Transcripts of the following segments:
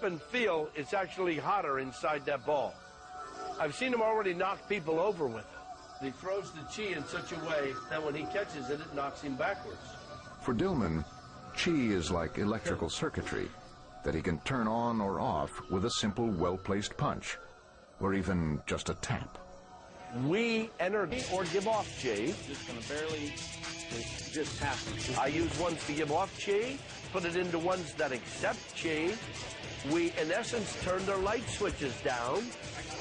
and feel it's actually hotter inside that ball. I've seen him already knock people over with it. He throws the chi in such a way that when he catches it, it knocks him backwards. For Dillman, chi is like electrical circuitry that he can turn on or off with a simple, well-placed punch, or even just a tap. We enter or give off chi. Just gonna barely just happen. I use ones to give off chi, put it into ones that accept chi. We, in essence, turn their light switches down.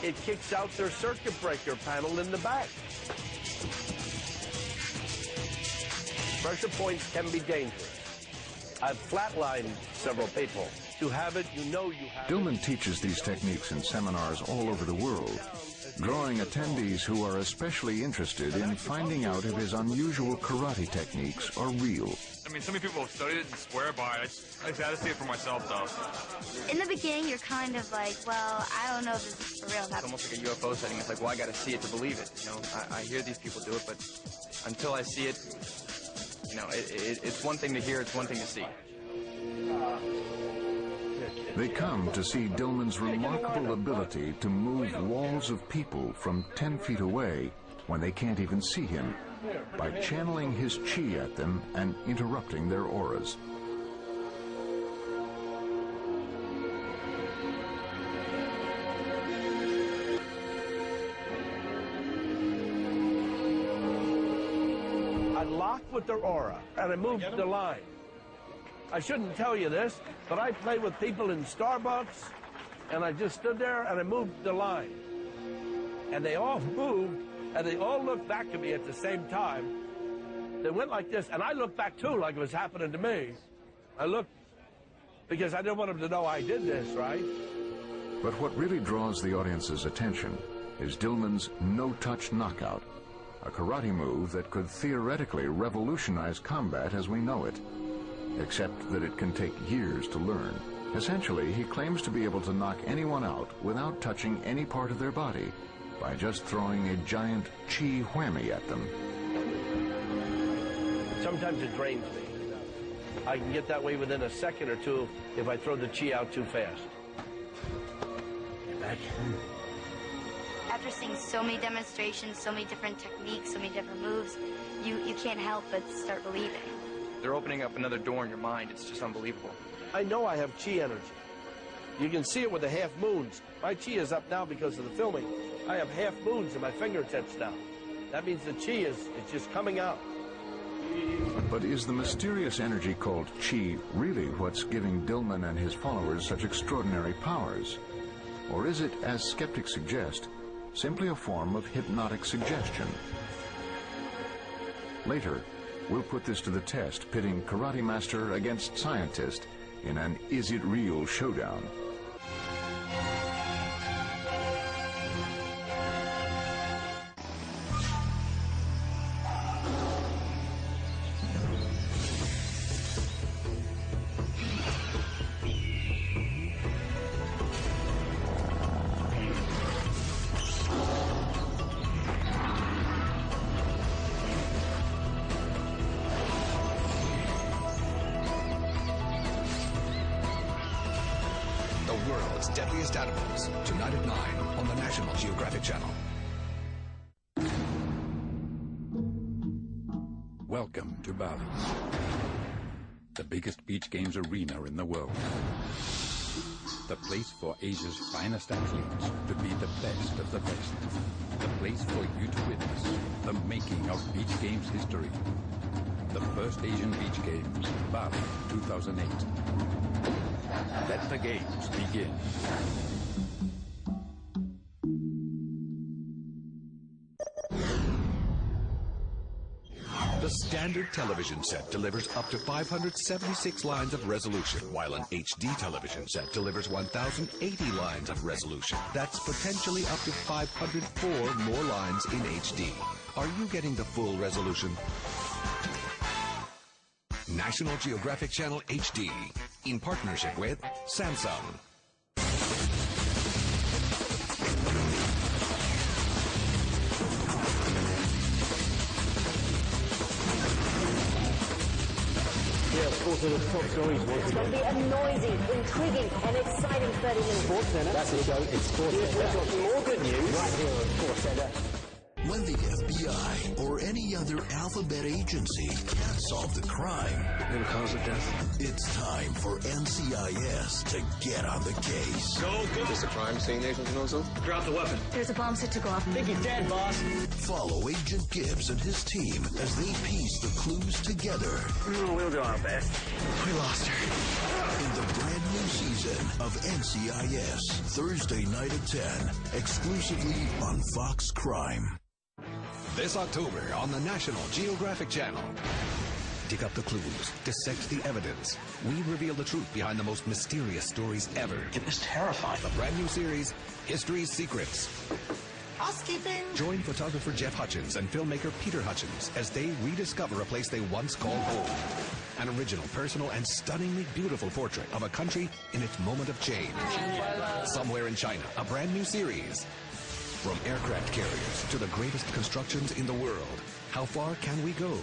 It kicks out their circuit breaker panel in the back. Pressure points can be dangerous. I've flatlined several people. To have it, you know you have it. Dillman teaches these techniques in seminars all over the world, drawing attendees who are especially interested in finding out if his unusual karate techniques are real. I mean, so many people have studied it and swear by it. I just had to see it for myself, though. In the beginning, you're kind of like, well, I don't know if this is for real. It's almost like a UFO setting. It's like, well, I got to see it to believe it. You know, I hear these people do it, but until I see it, you know, it's one thing to hear, it's one thing to see. They come to see Dillman's remarkable ability to move walls of people from 10 feet away when they can't even see him, by channeling his chi at them and interrupting their auras. I lock with their aura, and I move the line. I shouldn't tell you this, but I play with people in Starbucks, and I just stood there and I moved the line. And they all moved, and they all looked back at me at the same time. They went like this, and I looked back too, like it was happening to me. I looked because I didn't want them to know I did this, right? But what really draws the audience's attention is Dillman's no-touch knockout, a karate move that could theoretically revolutionize combat as we know it, except that it can take years to learn. Essentially, he claims to be able to knock anyone out without touching any part of their body by just throwing a giant chi whammy at them. Sometimes it drains me. I can get that way within a second or two if I throw the chi out too fast. After seeing so many demonstrations, so many different techniques, so many different moves, you can't help but start believing. They're opening up another door in your mind. It's just unbelievable. I know I have chi energy. You can see it with the half moons. My chi is up now because of the filming. I have half moons in my fingertips now. That means the chi is just coming out. But is the mysterious energy called chi really what's giving Dillman and his followers such extraordinary powers? Or is it, as skeptics suggest, simply a form of hypnotic suggestion? Later, we'll put this to the test, pitting karate master against scientist in an Is It Real showdown. World's Deadliest Animals, tonight at 9 on the National Geographic Channel. Welcome to Bali, the biggest beach games arena in the world. The place for Asia's finest athletes to be the best of the best. The place for you to witness the making of beach games history. The first Asian beach games, Bali 2008. Let the games begin. The standard television set delivers up to 576 lines of resolution, while an HD television set delivers 1,080 lines of resolution. That's potentially up to 504 more lines in HD. Are you getting the full resolution? National Geographic Channel HD, in partnership with Samsung. Yeah, of course, the top stories. It's going to be a noisy, intriguing, and exciting betting in Sports Center. That's the show. It's Sports Center. We've got more good news right here on Sports Center. When the FBI or any other alphabet agency can't solve the crime, and cause of death, it's time for NCIS to get on the case. Go! Is this a crime scene, Agent Nozzle? Drop the weapon. There's a bomb set to go off. I think he's dead, boss. Follow Agent Gibbs and his team as they piece the clues together. We'll do our best. We lost her. In the brand new season of NCIS, Thursday night at 10, exclusively on Fox Crime. This October on the National Geographic Channel. Dig up the clues, dissect the evidence. We reveal the truth behind the most mysterious stories ever. It was terrifying. The brand new series, History's Secrets. Housekeeping. Join photographer Jeff Hutchins and filmmaker Peter Hutchins as they rediscover a place they once called home. An original, personal, and stunningly beautiful portrait of a country in its moment of change. Somewhere in China, a brand new series. From aircraft carriers to the greatest constructions in the world, how far can we go?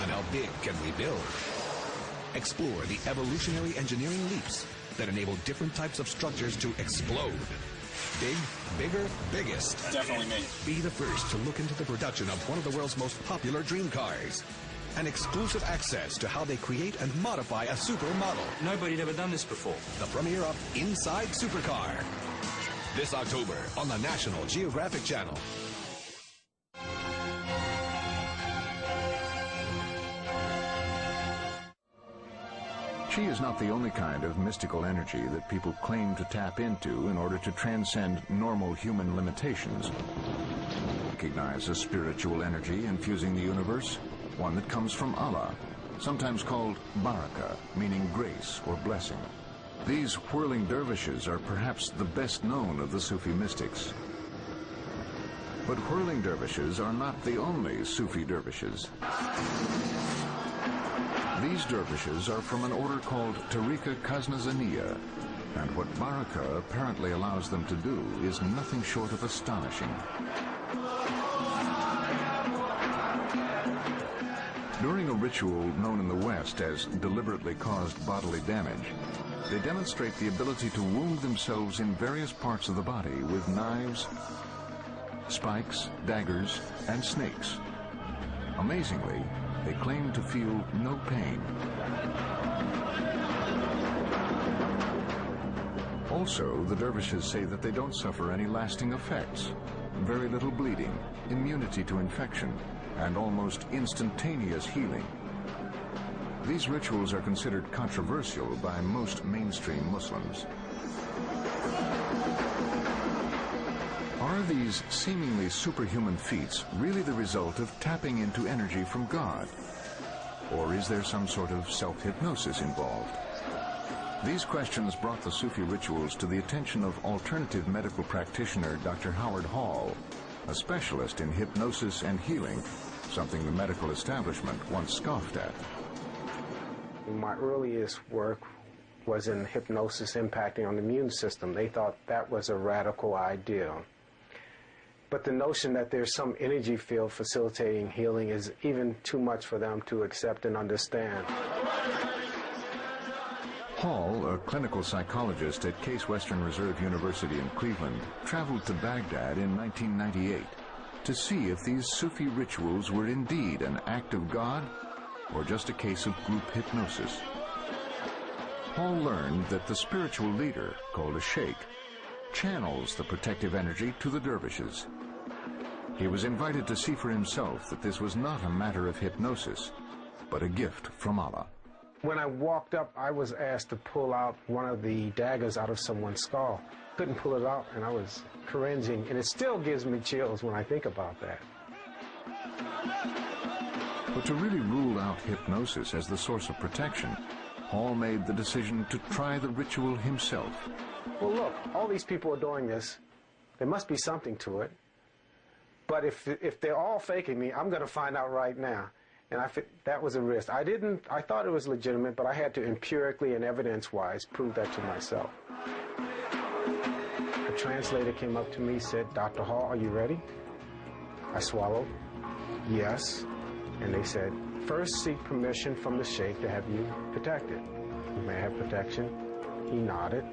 And how big can we build? Explore the evolutionary engineering leaps that enable different types of structures to explode. Big, bigger, biggest. Definitely me. Be the first to look into the production of one of the world's most popular dream cars. And exclusive access to how they create and modify a supermodel. Nobody'd ever done this before. The premiere of Inside Supercar. This October on the National Geographic Channel. Chi is not the only kind of mystical energy that people claim to tap into in order to transcend normal human limitations. Recognize a spiritual energy infusing the universe, one that comes from Allah, sometimes called baraka, meaning grace or blessing. These whirling dervishes are perhaps the best known of the Sufi mystics. But whirling dervishes are not the only Sufi dervishes. These dervishes are from an order called Tariqa Kaznazaniya, and what baraka apparently allows them to do is nothing short of astonishing. During a ritual known in the West as deliberately caused bodily damage, they demonstrate the ability to wound themselves in various parts of the body with knives, spikes, daggers, and snakes. Amazingly, they claim to feel no pain. Also, the dervishes say that they don't suffer any lasting effects, very little bleeding, immunity to infection, and almost instantaneous healing. These rituals are considered controversial by most mainstream Muslims. Are these seemingly superhuman feats really the result of tapping into energy from God? Or is there some sort of self-hypnosis involved? These questions brought the Sufi rituals to the attention of alternative medical practitioner Dr. Howard Hall, a specialist in hypnosis and healing, something the medical establishment once scoffed at. My earliest work was in hypnosis impacting on the immune system. They thought that was a radical idea. But the notion that there's some energy field facilitating healing is even too much for them to accept and understand. Hall, a clinical psychologist at Case Western Reserve University in Cleveland, traveled to Baghdad in 1998 to see if these Sufi rituals were indeed an act of God or just a case of group hypnosis. Hall learned that the spiritual leader, called a sheikh, channels the protective energy to the dervishes. He was invited to see for himself that this was not a matter of hypnosis, but a gift from Allah. When I walked up, I was asked to pull out one of the daggers out of someone's skull. Couldn't pull it out, and I was cringing, and it still gives me chills when I think about that. But to really rule out hypnosis as the source of protection, Hall made the decision to try the ritual himself. Well, look, all these people are doing this. There must be something to it. But if they're all faking me, I'm going to find out right now. And that was a risk. I thought it was legitimate, but I had to empirically and evidence-wise prove that to myself. A translator came up to me, said, "Dr. Hall, are you ready?" I swallowed. Yes. And they said, "First seek permission from the sheikh to have you protected. You may have protection." He nodded.